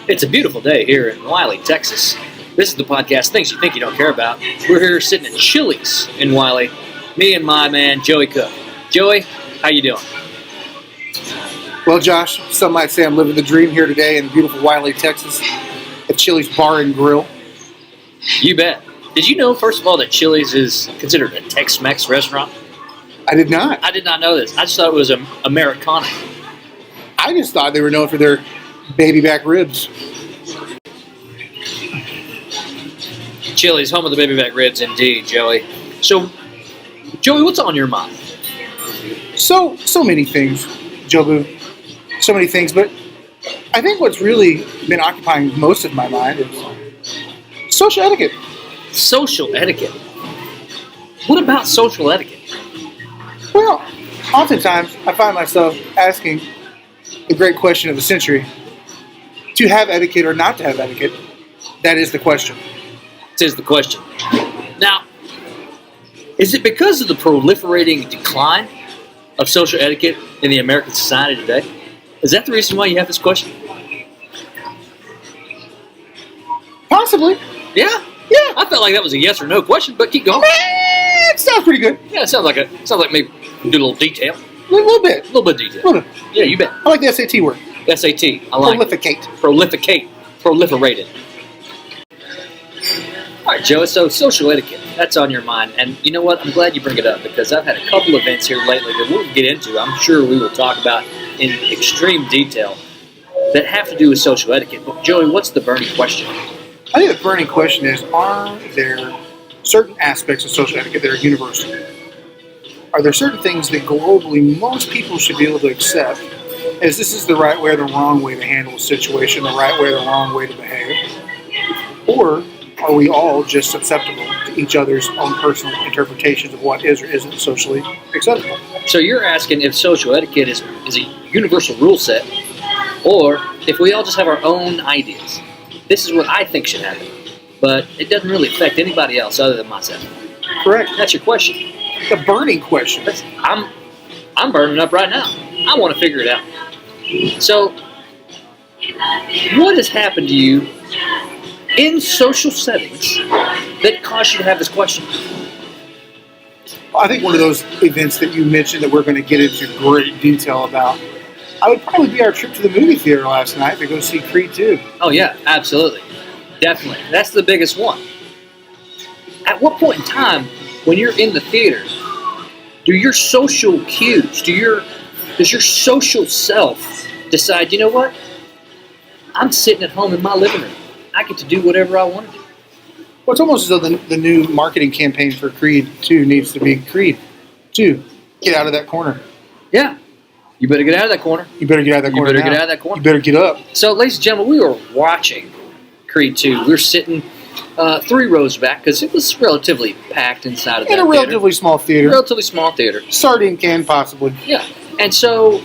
It's a beautiful day here in Wiley, Texas. This is the podcast, Things You Think You Don't Care About. We're here sitting at Chili's in Wiley. Me and my man, Joey Cook. Joey, how you doing? Well, Josh, some might say I'm living the dream here today in beautiful Wiley, Texas, at Chili's Bar and Grill. You bet. Did you know, first of all, that Chili's is considered a Tex-Mex restaurant? I did not. I did not know this. I just thought it was Americana. I just thought they were known for their baby back ribs. Chili's, home of the baby back ribs, indeed, Joey. So, Joey, what's on your mind? So many things, Jobu. So many things, but I think what's really been occupying most of my mind is social etiquette. Social etiquette? What about social etiquette? Well, oftentimes I find myself asking the great question of the century. To have etiquette or not to have etiquette? That is the question. This is the question. Now, is it because of the proliferating decline of social etiquette in the American society today? Is that the reason why you have this question? Possibly. Yeah? Yeah. I felt like that was a yes or no question, but keep going. It sounds pretty good. Yeah, it sounds like maybe do a little detail. A little bit. A little bit of detail. Little bit. Yeah, you bet. I like the SAT word. SAT. I like Prolificate. Prolificate. Proliferated. All right, Joe, so social etiquette, that's on your mind. And you know what? I'm glad you bring it up because I've had a couple events here lately that we'll get into. I'm sure we will talk about in extreme detail that have to do with social etiquette. But Joey, what's the burning question? I think the burning question is, are there certain aspects of social etiquette that are universal? Are there certain things that globally most people should be able to accept as this is the right way or the wrong way to handle a situation, the right way or the wrong way to behave? Or are we all just susceptible to each other's own personal interpretations of what is or isn't socially acceptable? So you're asking if social etiquette is a universal rule set, or if we all just have our own ideas. This is what I think should happen, but it doesn't really affect anybody else other than myself. Correct. That's your question. The burning question. I'm burning up right now. I want to figure it out. So, what has happened to you in social settings that caused you to have this question? I think one of those events that you mentioned that we're going to get into great detail about, I would probably be our trip to the movie theater last night to go see Creed 2. Oh yeah, absolutely. Definitely. That's the biggest one. At what point in time, when you're in the theater, do your social cues, does your social self decide, you know what? I'm sitting at home in my living room. I get to do whatever I want to do. Well, it's almost as though the new marketing campaign for Creed 2 needs to be Creed 2. Get out of that corner. Yeah. You better get out of that corner. You better get out of that corner. You better get out of that corner. You better get up. So, ladies and gentlemen, we were watching Creed 2. We were sitting 3 rows back because it was relatively packed inside of that In a relatively small theater. Relatively small theater. Sardine can, possibly. Yeah. And so,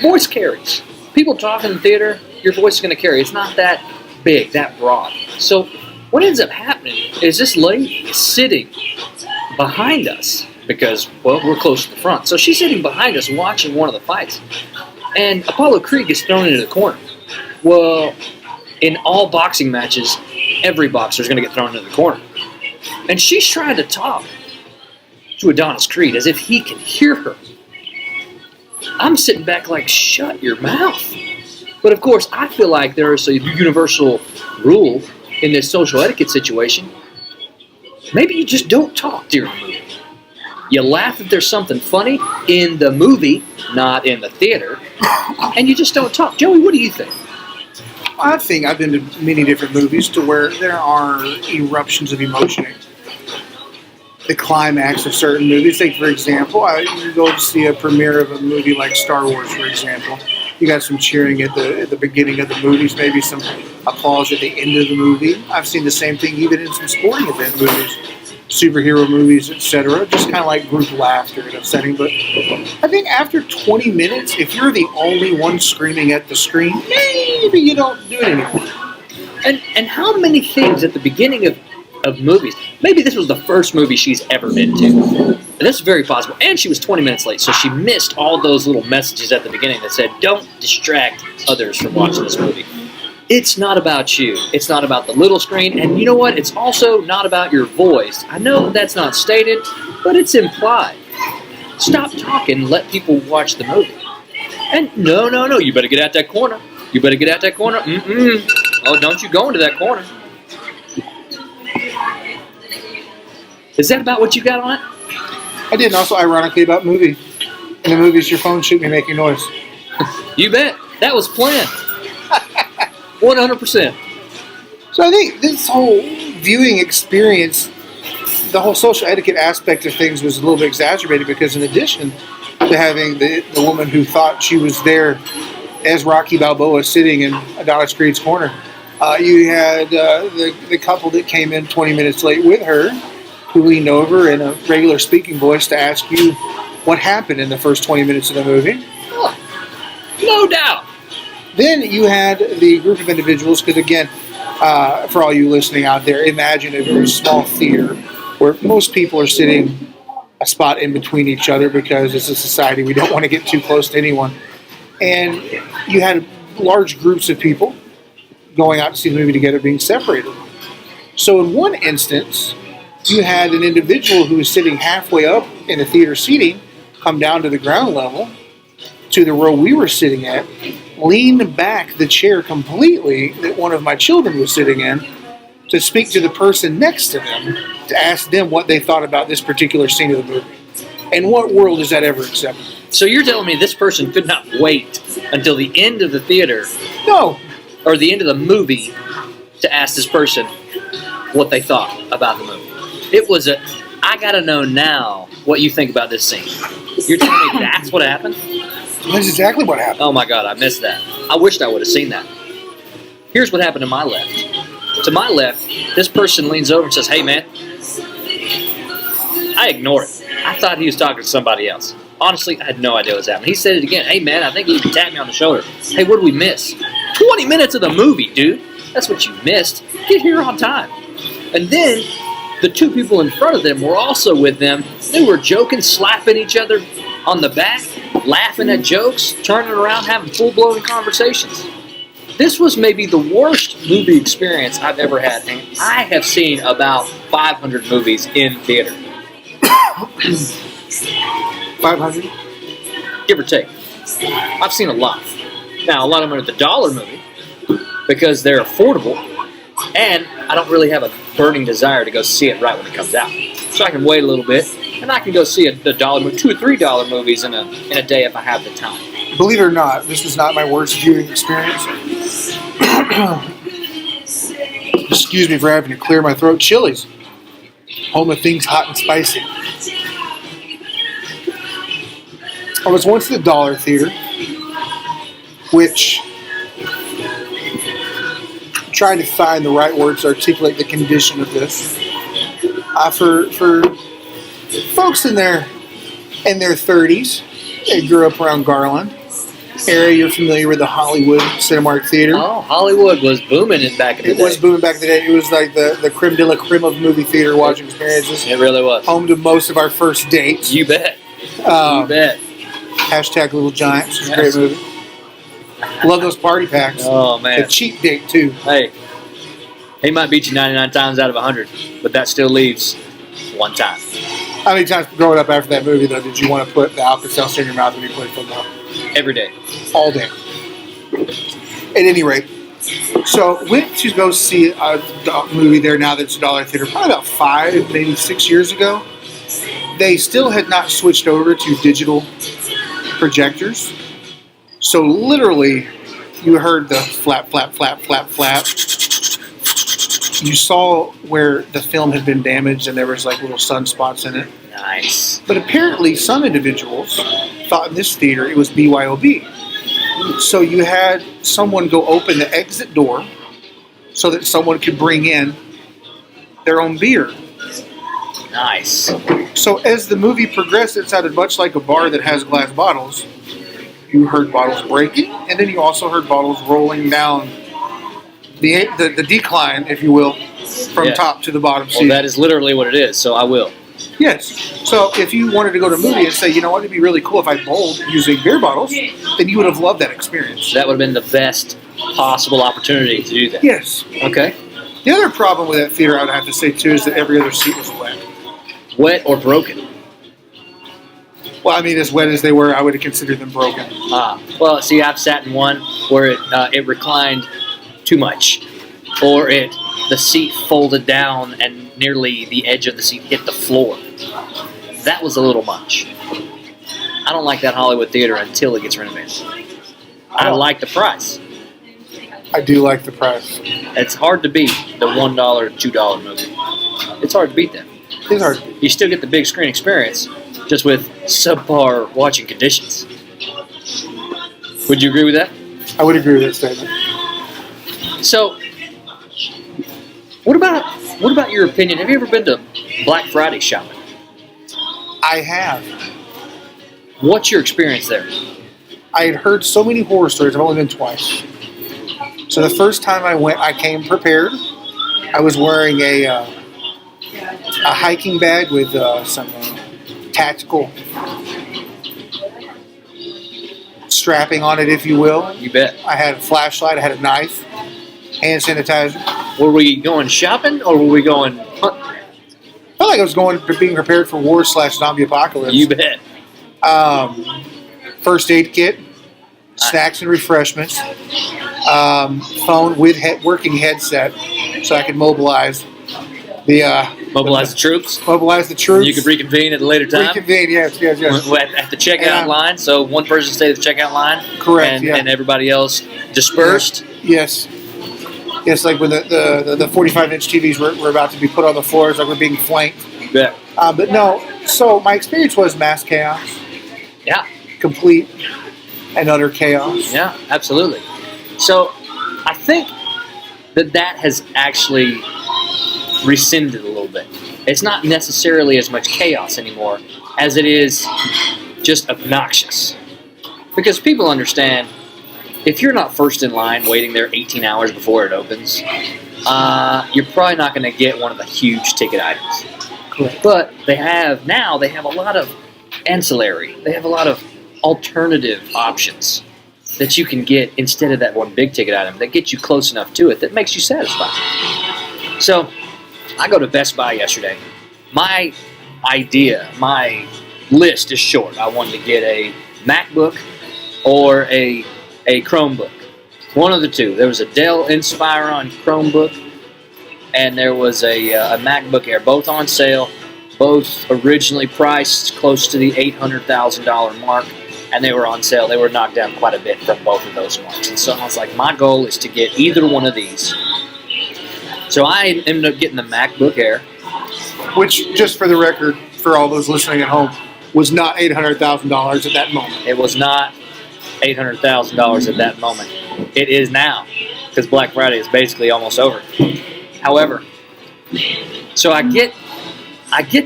voice carries. People talk in the theater, your voice is going to carry. It's not that big, that broad. So, what ends up happening is this lady is sitting behind us because, well, we're close to the front. So she's sitting behind us watching one of the fights. And Apollo Creed gets thrown into the corner. Well, in all boxing matches, every boxer is going to get thrown into the corner. And she's trying to talk to Adonis Creed as if he can hear her. I'm sitting back like, shut your mouth. But of course, I feel like there is a universal rule in this social etiquette situation. Maybe you just don't talk during the movie. You laugh if there's something funny in the movie, not in the theater, and you just don't talk. Joey, what do you think? I think I've been to many different movies to where there are eruptions of emotion. The climax of certain movies. Like, for example, you go to see a premiere of a movie like Star Wars, for example. You got some cheering at the beginning of the movies, maybe some applause at the end of the movie. I've seen the same thing even in some sporting event movies, superhero movies, etc. Just kind of like group laughter and upsetting. But I think after 20 minutes, if you're the only one screaming at the screen, maybe you don't do it anymore. And how many things at the beginning of movies, maybe this was the first movie she's ever been to. And that's very possible. And she was 20 minutes late, so she missed all those little messages at the beginning that said, don't distract others from watching this movie. It's not about you. It's not about the little screen. And you know what? It's also not about your voice. I know that's not stated, but it's implied. Stop talking and let people watch the movie. And no, you better get out that corner. You better get out that corner. Oh, don't you go into that corner. Is that about what you got on it? I did, and also ironically about movie. In the movies, your phone shouldn't be making noise. You bet. That was planned. 100%. So I think this whole viewing experience, the whole social etiquette aspect of things was a little bit exacerbated because in addition to having the woman who thought she was there as Rocky Balboa sitting in Adonis Creed's corner, you had the couple that came in 20 minutes late with her who leaned over in a regular speaking voice to ask you what happened in the first 20 minutes of the movie. Oh, no doubt. Then you had the group of individuals, because again, for all you listening out there, imagine a very small theater where most people are sitting a spot in between each other because as a society we don't want to get too close to anyone. And you had large groups of people going out to see the movie together being separated. So in one instance, you had an individual who was sitting halfway up in the theater seating come down to the ground level to the row we were sitting at, lean back the chair completely that one of my children was sitting in to speak to the person next to them to ask them what they thought about this particular scene of the movie. In what world is that ever acceptable? So you're telling me this person could not wait until the end of the theater No. or the end of the movie to ask this person what they thought about the movie? It was I gotta know now what you think about this scene. You're telling me that's what happened? That's exactly what happened. Oh my God, I missed that. I wished I would have seen that. Here's what happened to my left. To my left, this person leans over and says, "Hey man." I ignored it. I thought he was talking to somebody else. Honestly, I had no idea what was happening. He said it again. "Hey man," I think he even tapped me on the shoulder. "Hey, what did we miss?" 20 minutes of the movie, dude. That's what you missed. Get here on time. And then the two people in front of them were also with them. They were joking, slapping each other on the back, laughing at jokes, turning around, having full-blown conversations. This was maybe the worst movie experience I've ever had, and I have seen about 500 movies in theater. 500? Give or take. I've seen a lot. Now, a lot of them are the dollar movie because they're affordable, and I don't really have a burning desire to go see it right when it comes out. So I can wait a little bit, and I can go see the dollar movie, $2 or $3 movies in a day if I have the time. Believe it or not, this was not my worst viewing experience. Excuse me for having to clear my throat. Chili's, home of things hot and spicy. I was once at the Dollar Theater, which I'm trying to find the right words to articulate the condition of this. For folks in their 30s, they grew up around Garland area. You're familiar with the Hollywood Cinemark Theater. Oh, Hollywood was booming back in the day. It was booming back in the day. It was like the creme de la creme of movie theater watching experiences. It really was. Home to most of our first dates. You bet. You bet. Hashtag Little Giants. It's a great movie. Love those party packs. Oh, man. A cheap date, too. Hey, he might beat you 99 times out of 100, but that still leaves one time. How many times growing up after that movie, though, did you want to put the Alka-Seltzer in your mouth when you played football? Every day. All day. At any rate, so went to go see a movie there now that's a Dollar Theater probably about 5, maybe 6 years ago. They still had not switched over to digital projectors. So literally, you heard the flap, flap, flap, flap, flap. You saw where the film had been damaged and there was like little sunspots in it. Nice. But apparently some individuals thought in this theater it was BYOB. So you had someone go open the exit door so that someone could bring in their own beer. Nice. So as the movie progressed, it sounded much like a bar that has glass bottles. You heard bottles breaking, and then you also heard bottles rolling down the decline, if you will, from top to the bottom seat. Well, that is literally what it is, so I will. Yes. So if you wanted to go to a movie and say, you know what, it'd be really cool if I bowled using beer bottles, then you would have loved that experience. That would have been the best possible opportunity to do that. Yes. Okay. The other problem with that theater, I would have to say, too, is that every other seat was wet. Wet or broken? Well, I mean, as wet as they were, I would have considered them broken. Well, see, I've sat in one where it reclined too much, or the seat folded down and nearly the edge of the seat hit the floor. That was a little much. I don't like that Hollywood theater until it gets renovated. I like the price. I do like the price. It's hard to beat the $1, $2 movie. It's hard to beat that. It's hard to beat. You still get the big screen experience, just with subpar watching conditions. Would you agree with that? I would agree with that statement. So, what about your opinion? Have you ever been to Black Friday shopping? I have. What's your experience there? I had heard so many horror stories. I've only been twice. So the first time I went, I came prepared. I was wearing a hiking bag with some tactical strapping on it, if you will. You bet. I had a flashlight. I had a knife, hand sanitizer. Were we going shopping or were we going hunting? I felt like I was being prepared for war/zombie apocalypse. You bet. First aid kit, snacks and refreshments, phone with working headset, so I could mobilize the troops. Mobilize the troops. You could reconvene at a later time. Reconvene, yes. At the checkout line, so one person stayed at the checkout line. Correct. And everybody else dispersed. Yes. Yes, like when the 45-inch TVs were about to be put on the floors, like we're being flanked. You bet. But no, so my experience was mass chaos. Yeah. Complete and utter chaos. Yeah, absolutely. So I think that has actually rescinded a little bit. It's not necessarily as much chaos anymore as it is just obnoxious. Because people understand, if you're not first in line waiting there 18 hours before it opens, you're probably not going to get one of the huge ticket items. Correct. But they have a lot of ancillary. They have a lot of alternative options that you can get instead of that one big ticket item that gets you close enough to it that makes you satisfied. So I go to Best Buy yesterday. My list is short. I wanted to get a MacBook or a Chromebook. One of the two. There was a Dell Inspiron Chromebook and there was a MacBook Air, both on sale, both originally priced close to the $800,000 mark, and they were on sale. They were knocked down quite a bit from both of those marks. And so I was like, my goal is to get either one of these. So I ended up getting the MacBook Air. Which, just for the record, for all those listening at home, was not $800,000 at that moment. It was not $800,000 at that moment. It is now, because Black Friday is basically almost over. However, so I get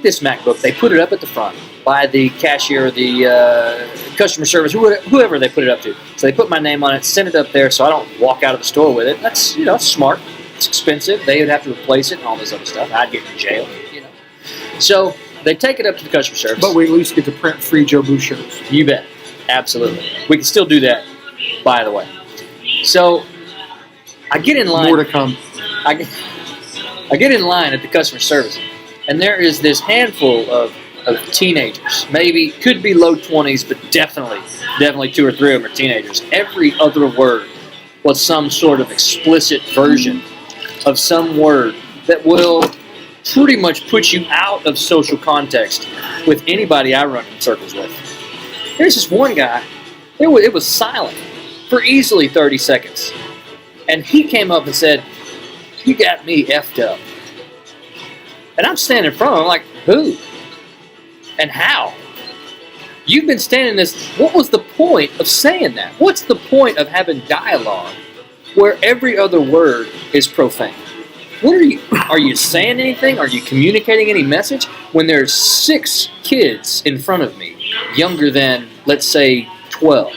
this MacBook. They put it up at the front by the cashier, the customer service, whoever they put it up to. So they put my name on it, send it up there, so I don't walk out of the store with it. That's it's smart. It's expensive. They would have to replace it and all this other stuff. I'd get in jail. So they take it up to the customer service. But we at least get to print free Joe Boo shirts. You bet. Absolutely. We can still do that, by the way. So I get in line. More to come. I get in line at the customer service, and there is this handful of teenagers. Maybe, could be low 20s, but definitely 2 or 3 of them are teenagers. Every other word was some sort of explicit version of some word that will pretty much put you out of social context with anybody I run in circles with. There's this one guy, it was silent for easily 30 seconds. And he came up and said, "You got me effed up." And I'm standing in front of him like, who? And how? You've been standing this, what was the point of saying that? What's the point of having dialogue where every other word is profane? Are you saying anything? Are you communicating any message? When there's 6 kids in front of me, younger than, let's say, 12.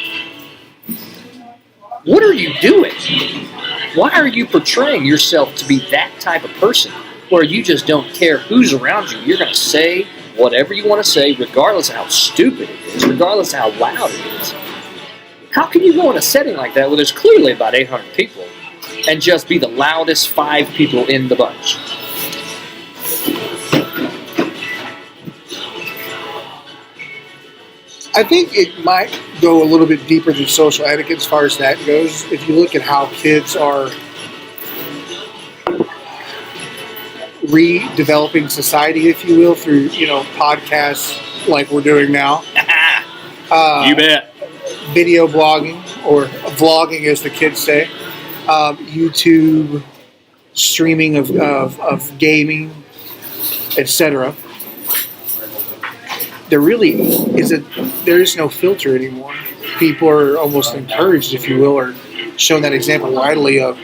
What are you doing? Why are you portraying yourself to be that type of person where you just don't care who's around you? You're going to say whatever you want to say, regardless of how stupid it is, regardless of how loud it is. How can you go in a setting like that where there's clearly about 800 people and just be the loudest 5 people in the bunch? I think it might go a little bit deeper than social etiquette as far as that goes. If you look at how kids are redeveloping society, if you will, through podcasts like we're doing now. You bet. Video blogging, or vlogging as the kids say, YouTube, streaming of gaming, etc. There is no filter anymore. People are almost encouraged, if you will, or shown that example widely of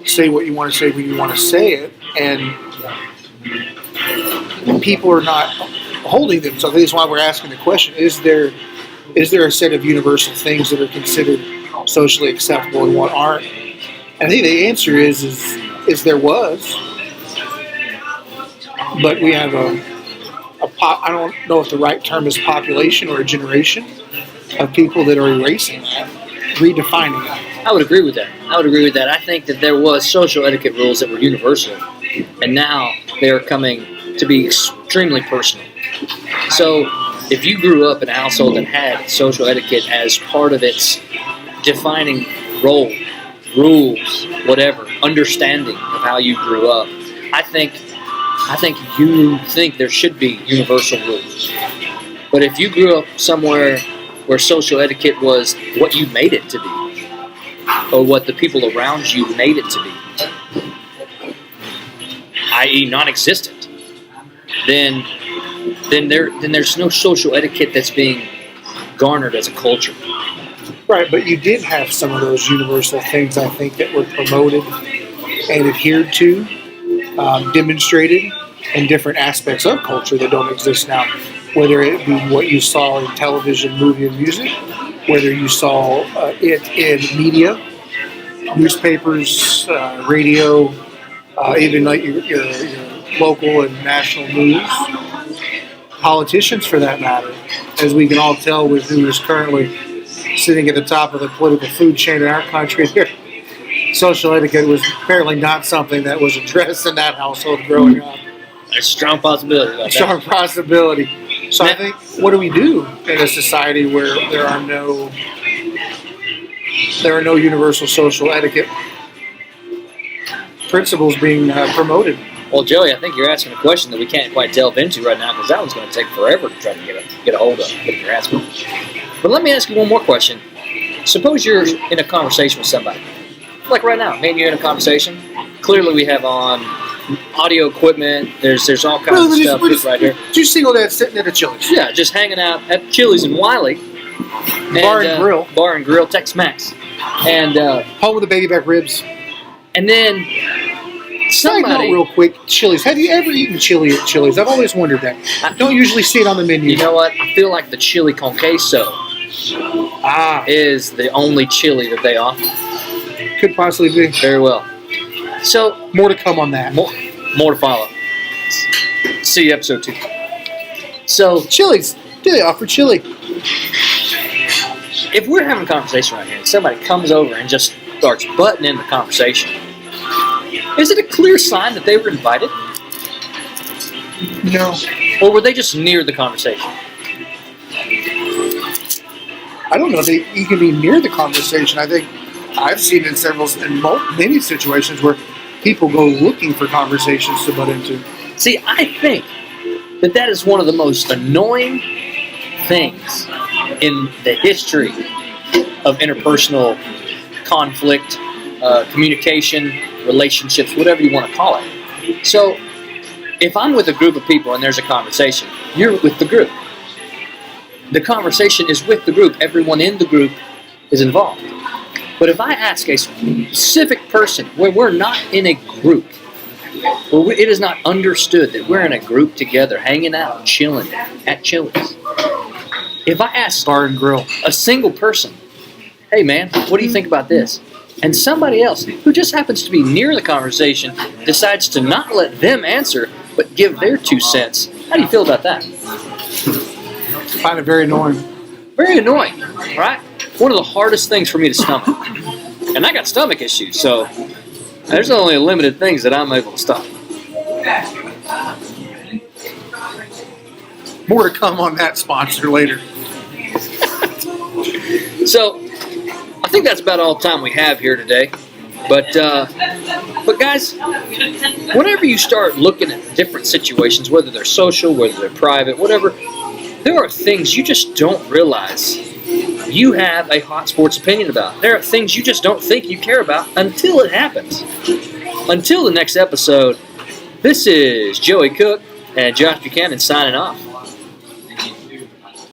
say what you want to say when you want to say it, and people are not holding them. So I think that's why we're asking the question: Is there a set of universal things that are considered socially acceptable and what aren't? And I think the answer is there was, but we have I don't know if the right term is population or a generation of people that are erasing that, redefining that. I would agree with that. I think that there was social etiquette rules that were universal, and now they are coming to be extremely personal. So if you grew up in a household that had social etiquette as part of its defining role, rules, whatever, understanding of how you grew up, I think you think there should be universal rules. But if you grew up somewhere where social etiquette was what you made it to be, or what the people around you made it to be, i.e. non-existent, then there's no social etiquette that's being garnered as a culture. Right, but you did have some of those universal things, I think, that were promoted and adhered to, demonstrated in different aspects of culture that don't exist now. Whether it be what you saw in television, movie, and music, whether you saw it in media, newspapers, radio, even like your local and national news, politicians for that matter, as we can all tell with who is currently sitting at the top of the political food chain in our country here. Social etiquette was apparently not something that was addressed in that household growing up. There's a strong possibility about that. Strong possibility. So I think, what do we do in a society where there are no universal social etiquette principles being promoted? Well, Joey, I think you're asking a question that we can't quite delve into right now because that one's going to take forever to try to get a hold of, get your grasp of. But let me ask you one more question. Suppose you're in a conversation with somebody. Like right now, me and you in a conversation. Clearly we have on audio equipment. There's all kinds of stuff right here. Two single dads sitting at a Chili's. Yeah, just hanging out at Chili's in Wiley. Bar and Grill. Bar and Grill, Tex-Mex. And home with the baby back ribs. And then somebody... Side note real quick, Chili's. Have you ever eaten chili at Chili's? I've always wondered that. I don't usually see it on the menu. You know what? I feel like the chili con queso is the only chili that they offer. Could possibly be. Very well. So, more to come on that. More to follow. See episode 2. So, Chili's. Do they offer chili? If we're having a conversation right here and somebody comes over and just starts butting in the conversation, is it a clear sign that they were invited? No. Or were they just near the conversation? I don't know. You can be near the conversation. I think I've seen in many situations where people go looking for conversations to butt into. See, I think that is one of the most annoying things in the history of interpersonal conflict, communication, relationships, whatever you want to call it. So, if I'm with a group of people and there's a conversation, you're with the group. The conversation is with the group. Everyone in the group is involved. But if I ask a specific person where we're not in a group, where it is not understood that we're in a group together, hanging out, chilling at Chili's. If I ask Bar and Grill, a single person, hey man, what do you think about this? And somebody else who just happens to be near the conversation decides to not let them answer, but give their 2 cents. How do you feel about that? I find it very annoying. Very annoying, right? one of the hardest things for me to stomach. And I got stomach issues, so there's only limited things that I'm able to stomach. More to come on that sponsor later. So, I think that's about all the time we have here today. But guys, whenever you start looking at different situations, whether they're social, whether they're private, whatever, there are things you just don't realize you have a hot sports opinion about. There are things you just don't think you care about until it happens. Until the next episode, this is Joey Cook and Josh Buchanan signing off.